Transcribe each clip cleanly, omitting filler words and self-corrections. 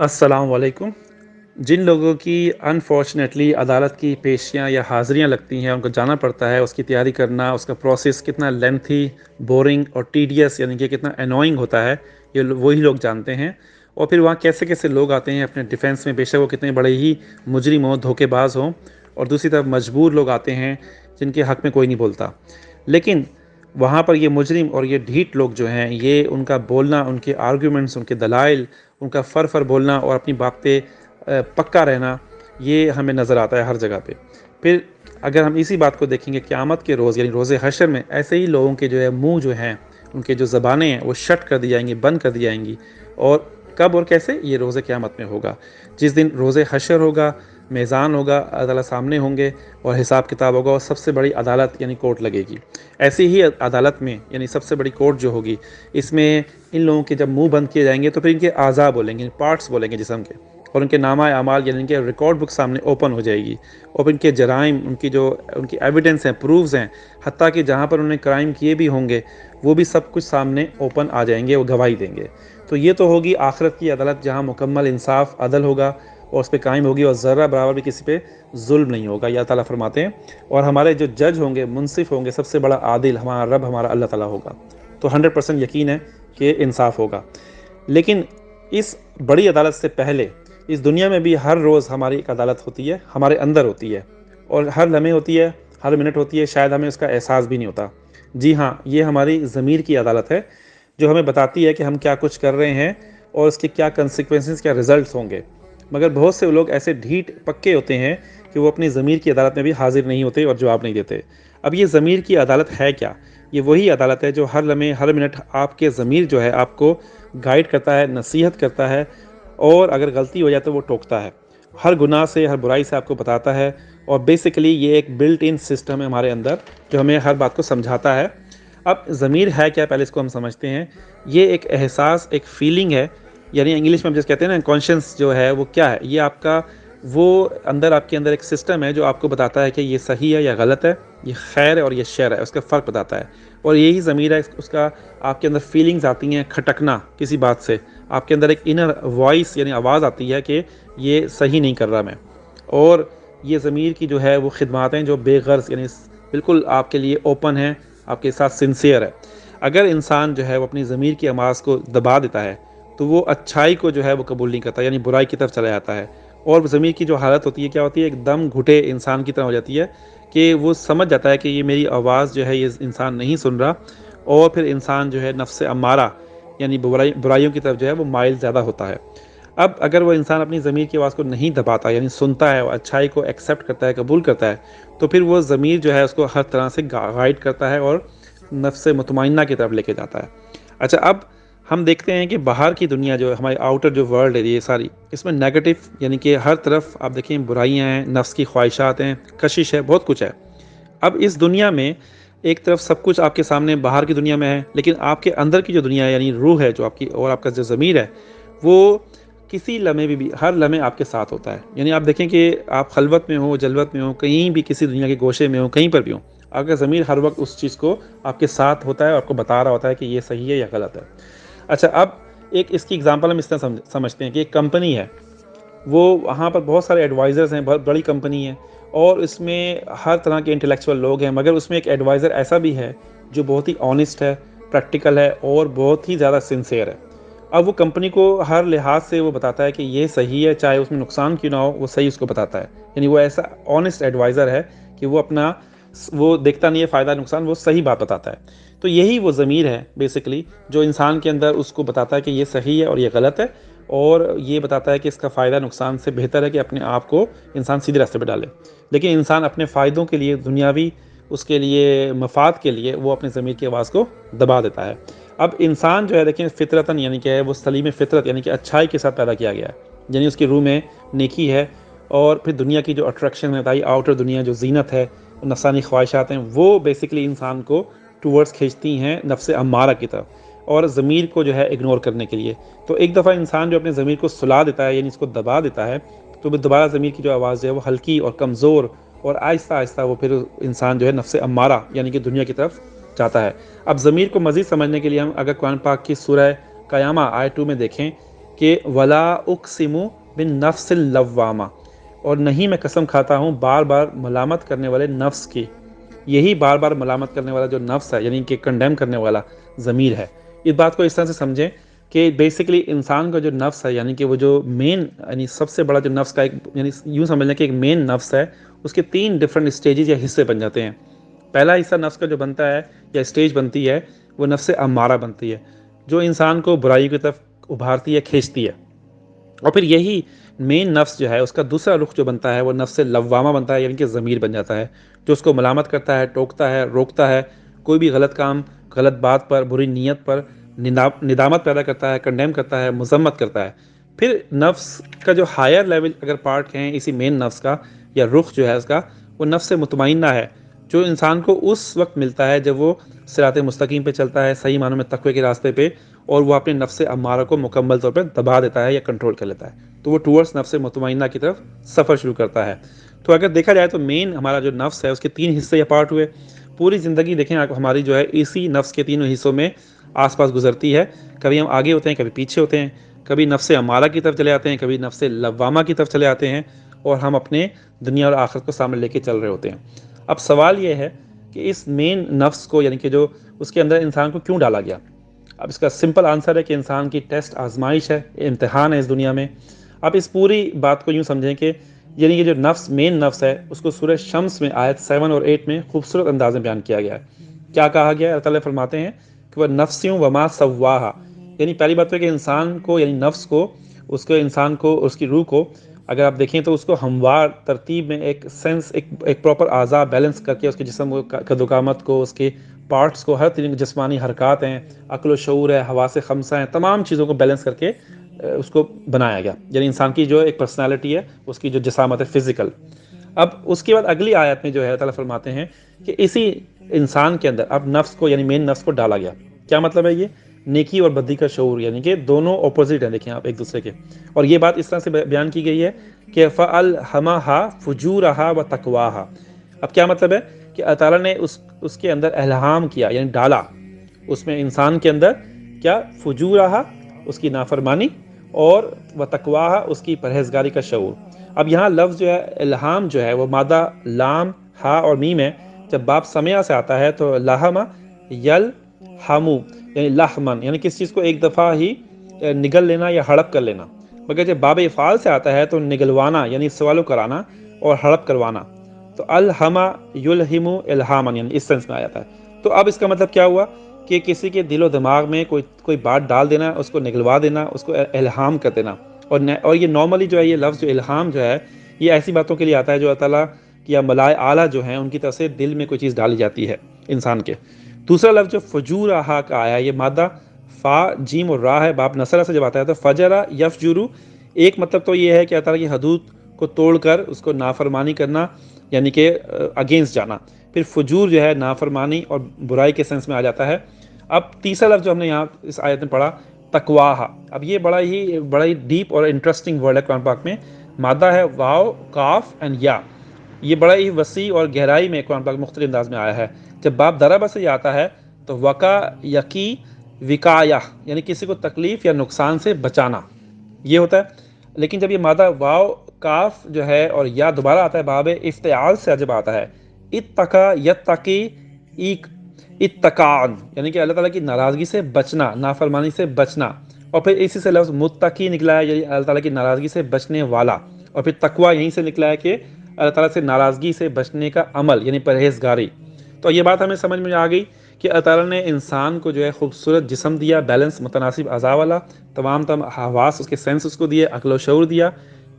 अस्सलाम वालेकुम। जिन लोगों की अनफॉर्चुनेटली अदालत की पेशियां या हाज़िरियां लगती हैं, उनको जाना पड़ता है, उसकी तैयारी करना, उसका प्रोसेस कितना लेंथी, बोरिंग और टीडियस यानी कि कितना एनोइंग होता है, ये वही लोग जानते हैं। और फिर वहाँ कैसे कैसे लोग आते हैं अपने डिफेंस में, बेशक वो कितने बड़े ही मुजरिम हों, धोखेबाज हों, और दूसरी तरफ मजबूर लोग आते हैं जिनके हक़ में कोई नहीं बोलता। लेकिन वहाँ पर ये मुजरिम और ये ढीठ लोग जो हैं, ये उनका बोलना, उनके आर्गूमेंट्स, उनके दलाइल, उनका फर बोलना और अपनी बात पे पक्का रहना, ये हमें नज़र आता है हर जगह पे। फिर अगर हम इसी बात को देखेंगे क़यामत के रोज़ यानी रोज़े हशर में, ऐसे ही लोगों के जो है मुंह जो हैं, उनके जो ज़बानें हैं वो शट कर दी जाएंगी, बंद कर दी जाएंगी। और कब और कैसे? ये रोज़े क़यामत में होगा, जिस दिन रोज़े हशर होगा, मेज़ान होगा, अल्लाह सामने होंगे और हिसाब किताब होगा और सबसे बड़ी अदालत यानी कोर्ट लगेगी। ऐसी ही अदालत में यानी सबसे बड़ी कोर्ट जो होगी, इसमें इन लोगों के जब मुंह बंद किए जाएंगे तो फिर इनके आज़ा बोलेंगे, पार्ट्स बोलेंगे जिस्म के, और उनके नामा अमाल यानी इनके रिकॉर्ड बुक सामने ओपन हो जाएगी। और फिर इनके जराइम, उनकी एविडेंस हैं, प्रूफ्स हैं, हत्ता कि जहाँ पर उन्होंने क्राइम किए भी होंगे वो भी सब कुछ सामने ओपन आ जाएंगे, वो गवाही देंगे। तो ये तो होगी आखिरत की अदालत, जहाँ मुकम्मल इंसाफ अदल होगा और उस पर कायम होगी और ज़र्रा बराबर भी किसी पे जुल्म नहीं होगा, या ताला फरमाते हैं। और हमारे जो जज होंगे, मुनसिफ होंगे, सबसे बड़ा आदिल हमारा रब, हमारा अल्लाह ताला होगा। तो 100% यकीन है कि इंसाफ होगा। लेकिन इस बड़ी अदालत से पहले इस दुनिया में भी हर रोज़ हमारी एक अदालत होती है, हमारे अंदर होती है, और हर लम्हे होती है, हर मिनट होती है, शायद हमें उसका एहसास भी नहीं होता। जी हाँ, ये हमारी ज़मीर की अदालत है, जो हमें बताती है कि हम क्या कुछ कर रहे हैं और उसके क्या कंसिक्वेंसेस, क्या रिजल्ट्स होंगे। मगर बहुत से लोग ऐसे ढीठ पक्के होते हैं कि वो अपनी ज़मीर की अदालत में भी हाजिर नहीं होते और जवाब नहीं देते। अब ये ज़मीर की अदालत है क्या? ये वही अदालत है जो हर लम्हे, हर मिनट आपके ज़मीर जो है आपको गाइड करता है, नसीहत करता है, और अगर गलती हो जाए तो वो टोकता है। हर गुनाह से, हर बुराई से आपको बताता है। और बेसिकली ये एक बिल्ट इन सिस्टम है हमारे अंदर, जो हमें हर बात को समझाता है। अब ज़मीर है क्या, पहले इसको हम समझते हैं। ये एक एहसास, एक फीलिंग है, यानी इंग्लिश में हम जैसे कहते हैं ना, कॉन्शियस जो है वो क्या है? ये आपका वो अंदर, आपके अंदर एक सिस्टम है जो आपको बताता है कि ये सही है या गलत है, ये खैर है और ये शर है, उसका फ़र्क बताता है। और यही ज़मीर है, उसका आपके अंदर फीलिंग्स आती हैं, खटकना किसी बात से, आपके अंदर एक इनर वॉइस यानी आवाज़ आती है कि ये सही नहीं कर रहा मैं। और ये ज़मीर की जो है वो खिदमतें जो बेगर्ज़ यानी बिल्कुल आपके लिए ओपन है, आपके साथ सिंसियर है। अगर इंसान जो है वो अपनी ज़मीर की आवाज़ को दबा देता है तो वो अच्छाई को जो है वो कबूल नहीं करता, यानी बुराई की तरफ चला जाता है। और ज़मीर की जो हालत होती है क्या होती है? एकदम घुटे इंसान की तरह हो जाती है कि वो समझ जाता है कि ये मेरी आवाज़ जो है ये इंसान नहीं सुन रहा, और फिर इंसान जो है नफ्स अम्मारा यानी बुराइयों की तरफ जो है वो माइल ज़्यादा होता है। अब अगर वो इंसान अपनी ज़मीर की आवाज़ को नहीं दबाता, यानी सुनता है और अच्छाई को एक्सेप्ट करता है, कबूल करता है, तो फिर वो ज़मीर जो है उसको हर तरह से गाइड करता है और नफ्स मुतमइन्ना की तरफ लेके जाता है। अच्छा, अब हम देखते हैं कि बाहर की दुनिया जो है, हमारी आउटर जो वर्ल्ड है ये सारी, इसमें नेगेटिव यानी कि हर तरफ आप देखें बुराइयां हैं, नफ्स की ख्वाहिशात हैं, कशिश है, बहुत कुछ है। अब इस दुनिया में एक तरफ सब कुछ आपके सामने बाहर की दुनिया में है, लेकिन आपके अंदर की जो दुनिया है यानी रूह है जो आपकी, और आपका जो ज़मीर है, वो किसी लम्हे भी हर लम्हे आपके साथ होता है। यानी आप देखें कि आप खलवत में हो, जलवत में हो, कहीं भी किसी दुनिया के गोशे में हो, कहीं पर भी हो, आपका ज़मीर हर वक्त उस चीज़ को आपके साथ होता है और आपको बता रहा होता है कि ये सही है या गलत है। अच्छा, अब एक इसकी एग्जांपल हम इस तरह समझते हैं कि एक कंपनी है, वो वहाँ पर बहुत सारे एडवाइज़र्स हैं, बहुत बड़ी कंपनी है, और इसमें हर तरह के इंटेलेक्चुअल लोग हैं, मगर उसमें एक एडवाइज़र ऐसा भी है जो बहुत ही ऑनेस्ट है, प्रैक्टिकल है और बहुत ही ज़्यादा सिंसियर है। अब वो कंपनी को हर लिहाज से वो बताता है कि ये सही है, चाहे उसमें नुकसान क्यों ना हो, वो सही उसको बताता है। यानी वो ऐसा ऑनेस्ट एडवाइज़र है कि वो अपना, वो देखता नहीं है फ़ायदा नुकसान, वो सही बात बताता है। तो यही वो ज़मीर है बेसिकली, जो इंसान के अंदर उसको बताता है कि ये सही है और ये गलत है, और ये बताता है कि इसका फ़ायदा नुकसान से बेहतर है कि अपने आप को इंसान सीधे रास्ते पर डाले। लेकिन इंसान अपने फ़ायदों के लिए, दुनियावी उसके लिए मफाद के लिए, वो अपने ज़मीर की आवाज़ को दबा देता है। अब इंसान जो है देखें, फ़ितरतन यानी कि वो सलीम फ़ितरत यानी कि अच्छाई के साथ पैदा किया गया है, यानी उसकी रूह में नेकी है। और फिर दुनिया की जो अट्रैक्शन है बताई, आउटर दुनिया जो ज़ीनत है, नफसानी ख्वाहिशात हैं, वो बेसिकली इंसान को टूवर्ड्स खींचती हैं नफ्स अम्मारा की तरफ। और ज़मीर को जो है इग्नोर करने के लिए। तो एक दफ़ा इंसान जो अपने ज़मीर को सुला देता है, यानी इसको दबा देता है, तो फिर दोबारा ज़मीर की जो आवाज़ है वो हल्की और कमज़ोर और आहिस्ता आहिस्ता वो फिर इंसान जो है नफ्स अम्मारा यानी कि दुनिया की तरफ जाता है। अब ज़मीर को मज़ीद समझने के लिए हम अगर कुरान पाक की सूरह क़यामा आयत 2 में देखें कि वला उक़सिमु बिन नफ्सिल लव्वामा, और नहीं मैं कसम खाता हूँ बार बार मलामत करने वाले नफ्स की। यही बार बार मलामत करने वाला जो नफ्स है, यानी कि कंडेम करने वाला ज़मीर है। इस बात को इस तरह से समझें कि बेसिकली इंसान का जो नफ्स है, यानी कि वो जो मेन यानी सबसे बड़ा जो नफ्स का एक, यानी यूँ समझ लें कि एक मेन नफ्स है, उसके 3 डिफरेंट स्टेजेस या हिस्से बन जाते हैं। पहला हिस्सा नफ्स का जो बनता है या स्टेज बनती है, वो नफ्स अम्मारा बनती है, जो इंसान को बुराई की तरफ उभारती है, खींचती है। और फिर यही मेन नफ्स जो है उसका दूसरा रुख जो बनता है वो नफ्स लव्वामा बनता है, यानी कि ज़मीर बन जाता है, जो उसको मलामत करता है, टोकता है, रोकता है, कोई भी गलत काम, गलत बात पर, बुरी नीयत पर निदामत पैदा करता है, कंडेम करता है, मजम्मत करता है। फिर नफ्स का जो हायर लेवल अगर पार्ट कहें इसी मेन नफ्स का या रुख जो है उसका, वो नफ्स मुतमइन्ना है, जो इंसान को उस वक्त मिलता है जब वो सिरात मुस्तकीम पे चलता है, सही मानों में तकवे के रास्ते पे, और वो अपने नफ्स अम्मारा को मुकम्मल तौर पर दबा देता है या कंट्रोल कर लेता है, तो वो टूवर्ड्स नफ्स मुतमइन्ना की तरफ सफ़र शुरू करता है। तो अगर देखा जाए तो मेन हमारा जो नफ्स है उसके 3 हिस्से या पार्ट हुए। पूरी ज़िंदगी देखें हमारी जो है इसी नफ्स के 3 हिस्सों में आसपास गुजरती है। कभी हम आगे होते हैं, कभी पीछे होते हैं, कभी नफ्स अम्मारा की तरफ चले आते हैं, कभी नफ्स लव्वामा की तरफ चले आते हैं, और हम अपने दुनिया और आखिरत को सामने लेके चल रहे होते हैं। अब सवाल ये है कि इस मेन नफ्स को, यानी कि जो उसके अंदर इंसान को क्यों डाला गया। अब इसका सिंपल आंसर है कि इंसान की टेस्ट आजमाइश है, इम्तिहान है इस दुनिया में। अब इस पूरी बात को यूँ समझें कि यानी कि जो नफ्स मेन नफ्स है उसको सूरह शम्स में आयत 7 और 8 में खूबसूरत अंदाज में बयान किया गया है। क्या कहा गया है? अल्लाह ताला फरमाते हैं कि वह नफ्सियों वमा सव्वाहा, यानी पहली बात है कि इंसान को, यानी नफ्स को, उसको, इंसान को, उसकी रूह को अगर आप देखें तो उसको हमवार तरतीब में एक सेंस, एक प्रॉपर आज़ा बैलेंस करके उसके जिस्म कदोकामत को, उसके पार्ट्स को, हर तरीके की जिस्मानी हरकत हैं, अक्ल शऊर है, हवास खमसा हैं, तमाम चीज़ों को बैलेंस करके उसको बनाया गया। यानी इंसान की जो एक पर्सनालिटी है, उसकी जो जिसामत है फिज़िकल। अब उसके बाद अगली आयत में जो है ताला फरमाते हैं कि इसी इंसान के अंदर अब नफ्स को, यानी मेन नफ्स को डाला गया। क्या मतलब है ये? नेकी और बद्दी का शऊर, यानी कि दोनों ऑपोजिट हैं, देखें आप एक दूसरे के। और ये बात इस तरह से बयान की गई है कि फ़अल्हमाहा फुजूरहा व तकवाहा। अब क्या मतलब है कि अल्लाह ताला ने उसके अंदर इल्हाम किया, यानी डाला उसमें, इंसान के अंदर क्या? फुजूरहा, उसकी नाफरमानी, और व तकवाहा, उसकी परहेजगारी का शऊर। अब यहाँ लफ्ज़ जो है इल्हाम जो है वो मादा लाम, हा और मीम है। जब बाप समया से आता है तो लहमा यल हमू, यानी लहमन, यानी किस चीज़ को एक दफ़ा ही निगल लेना या हड़प कर लेना। मगर जब बाब इफ़ाल से आता है तो निगलवाना, यानी सवालों कराना और हड़प करवाना। तो अलहमा युलहिमु इल्हामन, यानी इस सेंस में आ जाता है। तो अब इसका मतलब क्या हुआ कि किसी के दिलो दिमाग में कोई बात डाल देना, उसको निगलवा देना, उसको इल्हाम कर देना। और ये नॉर्मली जो है ये लफ्ज़ जो इल्हाम जो है ये ऐसी बातों के लिए आता है जो अल्लाह ताला या मलाए आला जो हैं उनकी तरफ से दिल में कोई चीज़ डाली जाती है इंसान के। दूसरा लफ्ज़ जो फजूरहा का आया, ये मादा फ़ा जीम और रा है, बाप नसरा से जब आता है तो फजरा यफजुरु। एक मतलब तो ये है कि अल्लाह ताला की हदूद को तोड़कर उसको नाफरमानी करना, यानी कि अगेंस्ट जाना। फिर फजूर जो है नाफरमानी और बुराई के सेंस में आ जाता है। अब तीसरा लफ्ज़ जो हमने यहाँ इस आयत में पढ़ा, तकवाहा। अब ये बड़ा ही डीप और इंटरेस्टिंग वर्ड है कुरान पाक में। मादा है वाव, काफ एंड या। ये बड़ा ही वसी और गहराई में कुरान पाक मुख्तलिफ अंदाज में आया है। जब बाप दराबा से आता है तो वका यकी विकाया, यानी किसी को तकलीफ़ या नुकसान से बचाना, ये होता है। लेकिन जब ये मादा वाव, काफ जो है और या दोबारा आता है बाब इफ्तिआल से जब आता है, इत्तका यत्तकी इत्तकान, यानी कि अल्लाह ताला की नाराज़गी से बचना, नाफरमानी से बचना। और फिर इसी से लफ्ज़ मुत्तकी निकला है, यानी अल्लाह ताला की नाराज़गी से बचने वाला। और फिर तकवा यहीं से निकला है कि अल्लाह ताला से नाराज़गी से बचने का अमल, यानी परहेज़गारी। तो ये बात हमें समझ में आ गई कि अल्लाह ताला ने इंसान को जो है खूबसूरत जिस्म दिया, बैलेंस मुतनासिब अज़ा वाला, तमाम हवास उसके सेंस उसको दिए, अक्ल व शऊर दिया।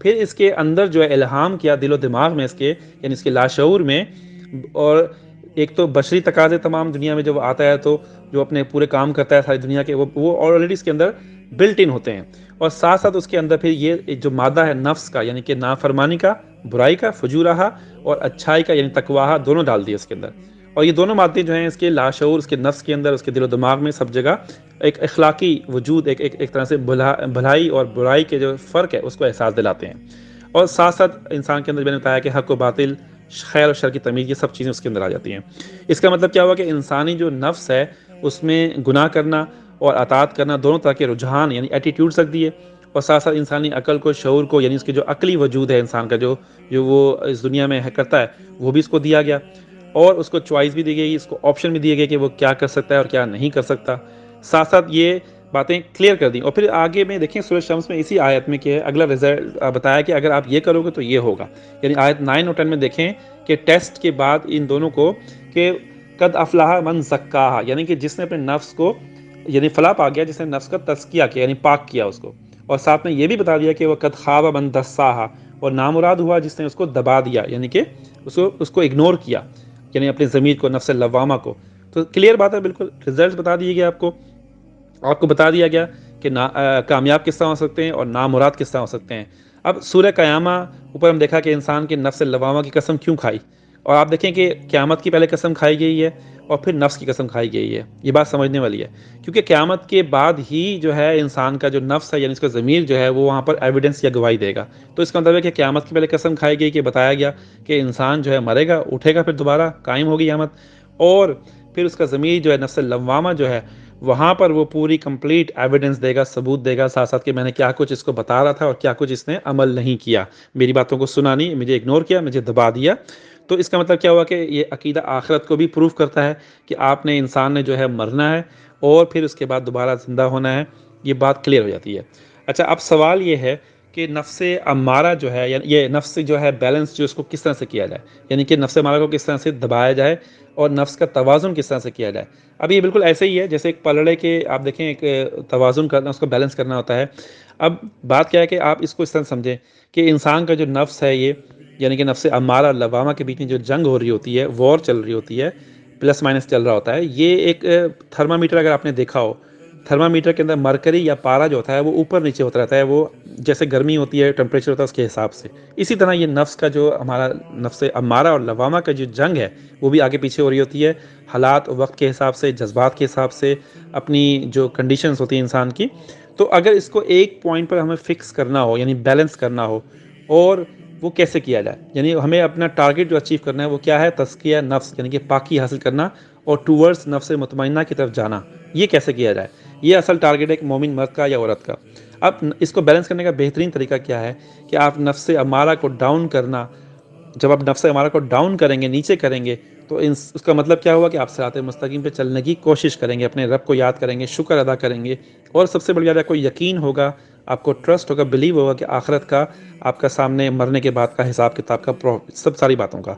फिर इसके अंदर जो है इल्हाम किया दिलो दिमाग में इसके, यानी इसके लाशऊर में। और एक तो बशरी तकाज़े तमाम दुनिया में जब आता है तो जो अपने पूरे काम करता है सारी दुनिया के, वो ऑलरेडी इसके अंदर बिल्ट इन होते हैं। और साथ साथ उसके अंदर फिर ये जो मादा है नफ्स का, यानी कि नाफरमानी का, बुराई का, फजूरहा, और अच्छाई का, यानी तकवाहा, दोनों डाल दिए इसके अंदर। और ये दोनों बातें जो हैं इसके लाशऊर, उसके नफ्स के अंदर, उसके दिलो दिमाग में, सब जगह एक अखलाकी वजूद, एक तरह से भलाई और बुराई के जो फ़र्क है उसको एहसास दिलाते हैं। और साथ साथ इंसान के अंदर मैंने बताया कि हक़ व बातिल, खैर और शर की तमीज़, ये सब चीज़ें उसके अंदर आ जाती हैं। इसका मतलब क्या हुआ कि इंसानी जो नफ्स है उसमें गुनाह करना और अताअत करना दोनों तरह के रुझान यानी एटीट्यूड्स रख दिए, और साथ साथ इंसानी अकल को, शऊर को, यानी उसकी जो अकली वजूद है इंसान का, जो जो वो इस दुनिया में है करता है, वो भी इसको दिया गया। और उसको चॉइस भी दी गई, इसको ऑप्शन भी दिए गए कि वो क्या कर सकता है और क्या नहीं कर सकता। साथ साथ ये बातें क्लियर कर दी। और फिर आगे में देखें सूरह शम्स में इसी आयत में कि अगला रिजल्ट बताया कि अगर आप ये करोगे तो ये होगा। यानी आयत 9 और 10 में देखें कि टेस्ट के बाद इन दोनों को कि कद अफलाह मन ज़क्काहा, यानी कि जिसने अपने नफ्स को, यानी फलाह पा गया जिसने नफ्स का तज़किया किया, यानी पाक किया उसको। और साथ में ये भी बता दिया कि वह कद खाब मन दस्साहा, और नामुराद हुआ जिसने उसको दबा दिया, यानी कि उसको इग्नोर किया, यानी अपने ज़मीर को, नफ्स लवामा को। तो क्लियर बात है, बिल्कुल रिजल्ट बता दिए गए आपको बता दिया गया कि कामयाब किस तरह हो सकते हैं और नामुराद किस तरह हो सकते हैं। अब सूरह क़यामा ऊपर हम देखा कि इंसान के नफ्स लवामा की कसम क्यों खाई, और आप देखें कि क़यामत की पहले कसम खाई गई है और फिर नफ्स की कसम खाई गई है। ये बात समझने वाली है, क्योंकि क़यामत के बाद ही जो है इंसान का जो नफ्स है, यानी इसका ज़मीर जो है, वो वहाँ पर एविडेंस या गवाही देगा। तो इसका मतलब है कि क़यामत की पहले कसम खाई गई कि बताया गया कि इंसान जो है मरेगा, उठेगा, फिर दोबारा कायम होगी क़यामत, और फिर उसका ज़मीर जो है, नफ्स लवामा जो है, वहाँ पर वो पूरी कंप्लीट एविडेंस देगा, सबूत देगा, साथ साथ कि मैंने क्या कुछ इसको बता रहा था और क्या कुछ इसने अमल नहीं किया, मेरी बातों को सुना नहीं, मुझे इग्नोर किया, मुझे दबा दिया। तो इसका मतलब क्या हुआ कि ये अकीदा आखिरत को भी प्रूफ करता है कि आपने, इंसान ने जो है मरना है और फिर उसके बाद दोबारा ज़िंदा होना है। ये बात क्लियर हो जाती है। अच्छा, अब सवाल ये है कि नफ्से अम्मारा जो है, यानी ये नफ्स जो है बैलेंस जो इसको किस तरह से किया जाए, यानी कि नफ्से अम्मारा को किस तरह से दबाया जाए और नफ्स का तवाज़ुन किस तरह से किया जाए। अब ये बिल्कुल ऐसे ही है जैसे एक पलड़े के, आप देखें, एक तवाज़ुन करना, उसको बैलेंस करना होता है। अब बात क्या है कि आप इसको इस तरह समझें कि इंसान का जो नफ्स है ये, यानी कि नफ्से अम्मारा और लवामा के बीच में जो जंग हो रही होती है, वॉर चल रही होती है, प्लस माइनस चल रहा होता है। ये एक थर्मामीटर अगर आपने देखा हो, थर्मामीटर के अंदर मरकरी या पारा जो होता है वो ऊपर नीचे होता रहता है, वो जैसे गर्मी होती है, टेम्परेचर होता है, उसके हिसाब से। इसी तरह ये नफ्स का जो, हमारा नफ्से अम्मारा और लवामा का जो जंग है, वो भी आगे पीछे हो रही होती है, हालात वक्त के हिसाब से, जज्बात के हिसाब से, अपनी जो कंडीशंस होती हैं इंसान की। तो अगर इसको एक पॉइंट पर हमें फिक्स करना हो, यानी बैलेंस करना हो, और वो कैसे किया जाए, यानी हमें अपना टारगेट जो अचीव करना है वो क्या है, तज़किया नफ्स, यानी कि पाकी हासिल करना और टूवर्ड्स नफ्स मुतमइन्ना की तरफ जाना, ये कैसे किया जाए, ये असल टारगेट है एक मोमिन मर्द का या औरत का। अब इसको बैलेंस करने का बेहतरीन तरीका क्या है कि आप नफ्स अमारा को डाउन करना, जब आप नफ्स अमारा को डाउन करेंगे, नीचे करेंगे, तो उसका मतलब क्या हुआ कि आप सिरात मुस्तकीम पे चलने की कोशिश करेंगे, अपने रब को याद करेंगे, शुक्र अदा करेंगे, और सबसे बड़ी बात, आपको यकीन होगा, आपको ट्रस्ट होगा, बिलीव होगा कि आखिरत का आपका सामने मरने के बाद का हिसाब किताब का, सब सारी बातों का।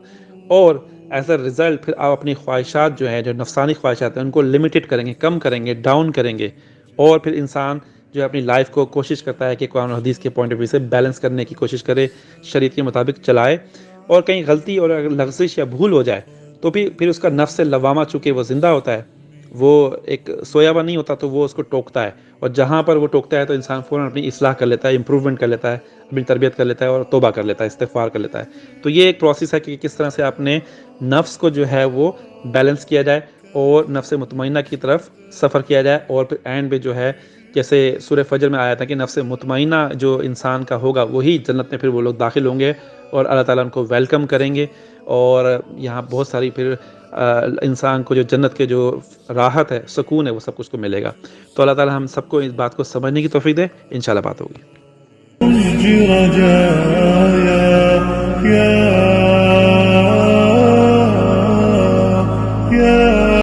और एज अ रिज़ल्ट फिर आप अपनी ख्वाहिशात जो हैं, जो नफसानी ख्वाहिशात हैं, उनको लिमिटेड करेंगे, कम करेंगे, डाउन करेंगे, और फिर इंसान जो है अपनी लाइफ को कोशिश करता है कि कुरान और हदीस के पॉइंट ऑफ व्यू से बैलेंस करने की कोशिश करे, शरीयत के मुताबिक चलाए, और कहीं गलती और अगर लग़ज़िश या भूल हो जाए तो फिर उसका नफ्स लवामा, चूँकि वो ज़िंदा होता है, वो एक सोया हुआ नहीं होता, तो वो उसको टोकता है, और जहाँ पर वो टोकता है तो इंसान फ़ौरन अपनी इस्लाह कर लेता है, इम्प्रूवमेंट कर लेता है, अपनी तरबियत कर लेता है और तौबा कर लेता है, इस्तिग़फ़ार कर लेता है। तो ये एक प्रोसेस है कि किस तरह से अपने नफ्स को जो है वो बैलेंस किया जाए और नफ्स मुतमइन्ना की तरफ सफ़र किया जाए, और फिर एंड पे जो है, जैसे सूरह फजर में आया था कि नफ्स मुतमइन्ना जो इंसान का होगा वही जन्नत में फिर वो लोग दाखिल होंगे और अल्लाह ताला उनको वेलकम करेंगे, और यहाँ बहुत सारी फिर इंसान को जो जन्नत के जो राहत है, सुकून है, वो सब कुछ को मिलेगा। तो अल्लाह ताला हम सबको इस बात को समझने की तौफीक दे। इंशाल्लाह बात होगी।